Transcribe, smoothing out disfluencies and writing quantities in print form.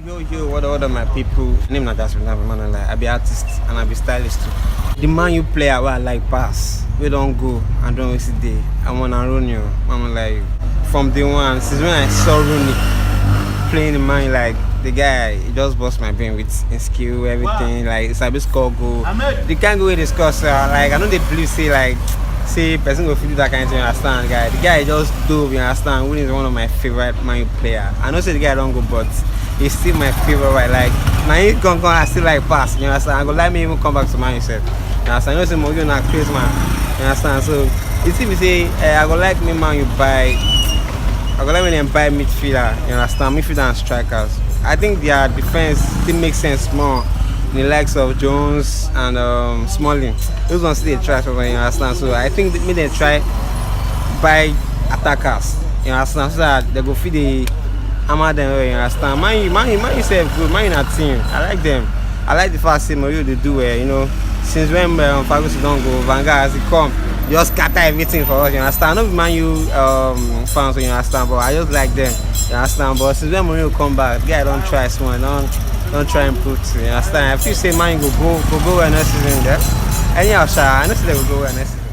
Yo, what other my people? Name not just man, like I be artist and I be stylist too. The man you play where I like pass. We don't go and don't waste the day. I'm on Ronnie. I'm like from day one, since when I saw Rooney playing the man, like the guy, he just bust my brain with his skill, everything. Wow. Like it's a bit score goal. The can't go with discuss. Like I know they believe say person go do that kind of thing, you understand, guy. The guy just dove, you understand. Rooney is one of my favorite Man player. I know say the guy don't go, but he's still my favorite. Right? Like now he come, I still like pass. You understand? I go let me even come back to Man yourself. You understand? You know say Mourinho na crazy man. You understand? So it's if you say I go like me Man you buy. I go like me them buy midfielder. You understand? Midfielder and strikers. I think their defense still makes sense more. The likes of Jones and Smalling. Those ones they try for me, you understand. So I think maybe they try buy attackers. You understand? So that they go feed the hammer them, you understand. Man yourself good, man in a team. I like them. I like the fact that Mourinho they do you know, since when Ferguson don't go, Van Gaal has come, just scatter everything for us, you understand. Not Man U fans, you understand, but I just like them, you understand. But since when Mourinho come back, the guy don't try small, don't try and put, you understand. If you say Man go well next season there, anyhow, I know they will go well next season.